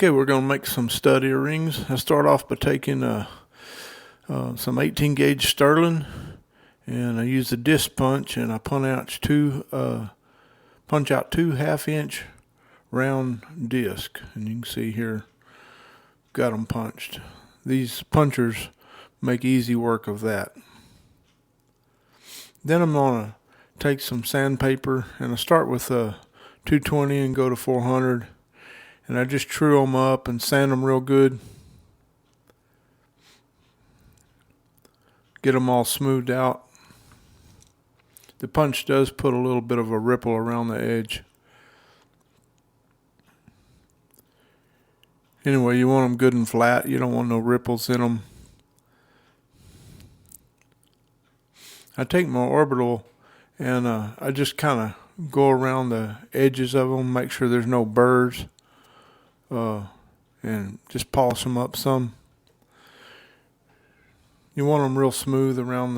Okay, we're going to make some stud earrings. I start off by taking some 18 gauge sterling, and I use the disc punch, and I punch out two 1/2 inch round disc, and you can see here, got them punched. These punchers make easy work of that. Then I'm going to take some sandpaper, and I start with 220 and go to 400. And I just true them up and sand them real good. Get them all smoothed out. The punch does put a little bit of a ripple around the edge. Anyway, you want them good and flat. You don't want no ripples in them. I take my orbital and I just kind of go around the edges of them, make sure there's no burrs. And just polish them up some. You want them real smooth around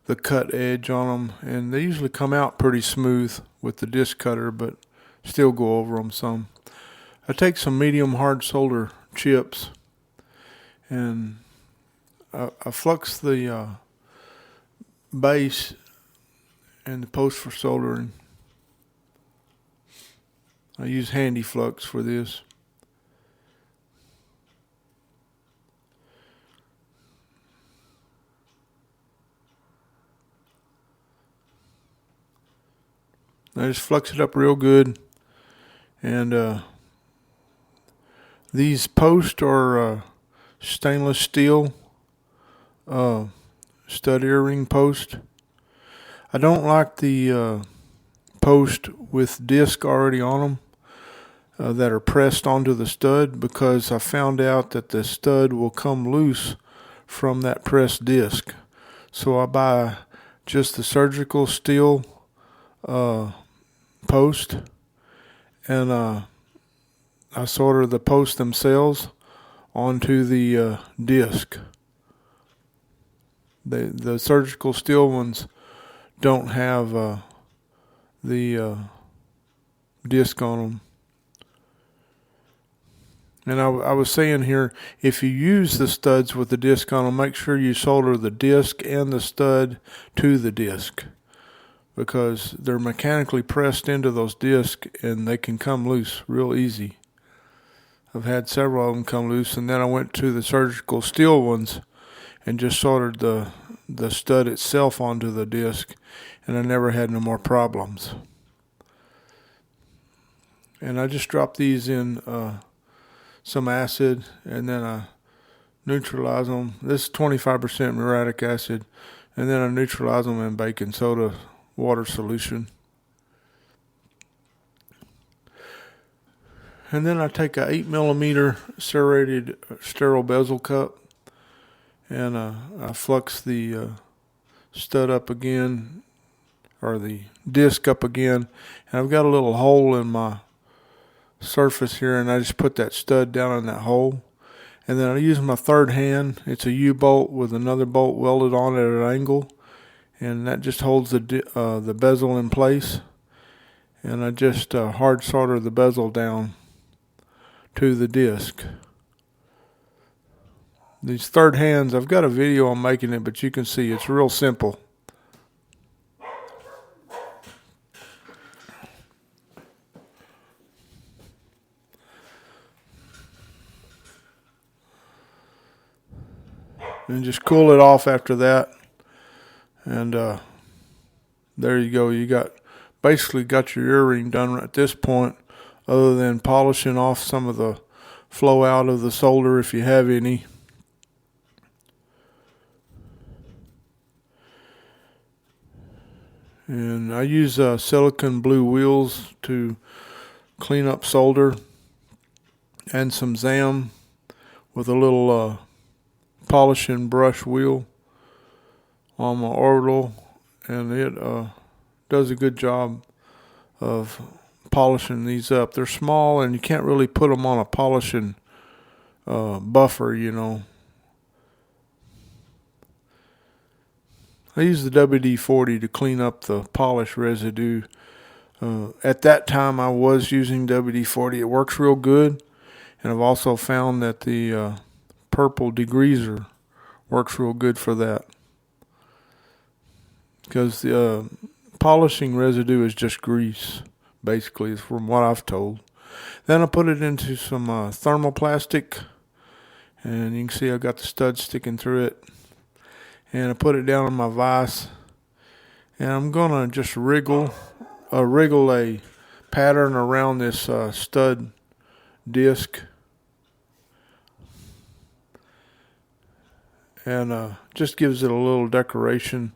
the cut edge on them, and they usually come out pretty smooth with the disc cutter, but still go over them some. I take some medium hard solder chips, and I flux the base and the post for soldering. I use handy flux for this. I just flux it up real good, and these posts are stainless steel stud earring post. I don't like the post with disc already on them that are pressed onto the stud, because I found out that the stud will come loose from that pressed disc. So I buy just the surgical steel post, and I solder the posts themselves onto the disc. The surgical steel ones don't have the disc on them. And I was saying here, if you use the studs with the disc on them, make sure you solder the disc and the stud to the disc, because they're mechanically pressed into those discs and they can come loose real easy. I've had several of them come loose, and then I went to the surgical steel ones and just soldered the stud itself onto the disc, and I never had no more problems. And I just dropped these in some acid, and then I neutralize them. This is 25% muriatic acid, and then I neutralize them in baking soda water solution. And then I take a 8mm serrated sterile bezel cup, and I flux the stud up again, or the disc up again, and I've got a little hole in my surface here, and I just put that stud down in that hole, and then I use my third hand. It's a U-bolt with another bolt welded on at an angle, and that just holds the bezel in place, and I just hard solder the bezel down to the disc. These third hands, I've got a video on making it, but you can see it's real simple. And just cool it off after that, and there you go. You basically got your earring done at this point, other than polishing off some of the flow out of the solder if you have any. And I use silicone blue wheels to clean up solder, and some Zam with a little polishing brush wheel on my orbital, and it does a good job of polishing these up. They're small, and you can't really put them on a polishing buffer, you know. I use the WD-40 to clean up the polish residue. At that time, I was using WD-40. It works real good, And I've also found that the purple degreaser works real good for that, because the polishing residue is just grease, basically, from what I've told. Then I put it into some thermoplastic, and you can see I got the stud sticking through it. And I put it down on my vise, and I'm gonna just wriggle a pattern around this stud disc, and just gives it a little decoration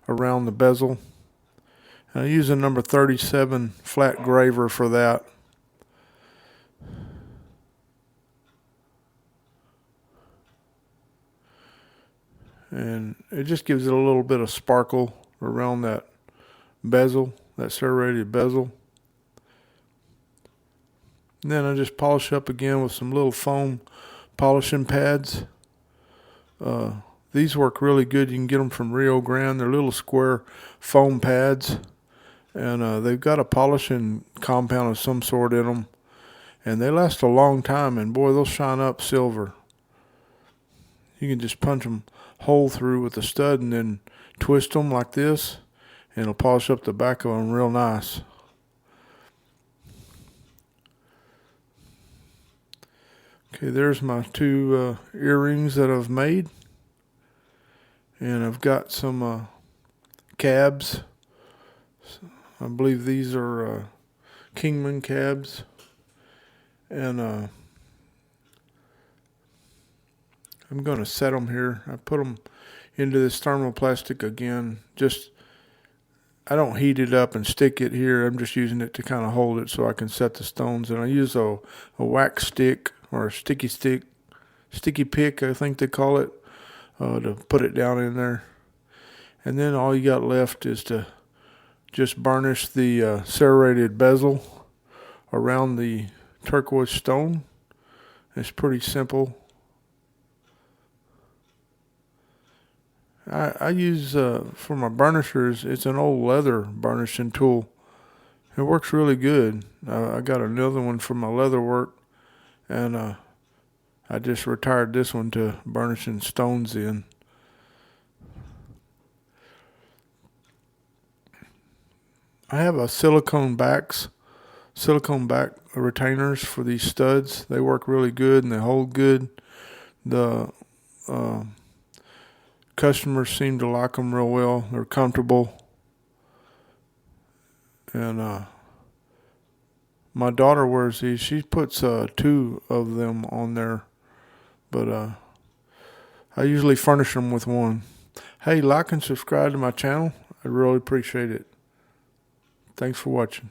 around the bezel. And I use a number 37 flat graver for that. And it just gives it a little bit of sparkle around that bezel, that serrated bezel. And then I just polish up again with some little foam polishing pads. These work really good. You can get them from Rio Grande. They're little square foam pads, and they've got a polishing compound of some sort in them, and they last a long time, and boy, they'll shine up silver. You can just punch them hole through with the stud and then twist them like this, and it'll polish up the back of them real nice. Okay, there's my two earrings that I've made. And I've got some cabs. I believe these are Kingman Cabs. And I'm going to set them here. I put them into this thermoplastic again. I don't heat it up and stick it here. I'm just using it to kind of hold it so I can set the stones. And I use a wax stick or a sticky pick, I think they call it, to put it down in there. And then all you got left is to just burnish the serrated bezel around the turquoise stone. It's pretty simple. I use, for my burnishers, it's an old leather burnishing tool. It works really good. I got another one for my leather work, and I just retired this one to burnishing stones in. I have a silicone back retainers for these studs. They work really good and they hold good. The customers seem to like them real well. They're comfortable. And my daughter wears these. She puts 2 of them on there. But I usually furnish them with 1. Hey, like and subscribe to my channel. I really appreciate it. Thanks for watching.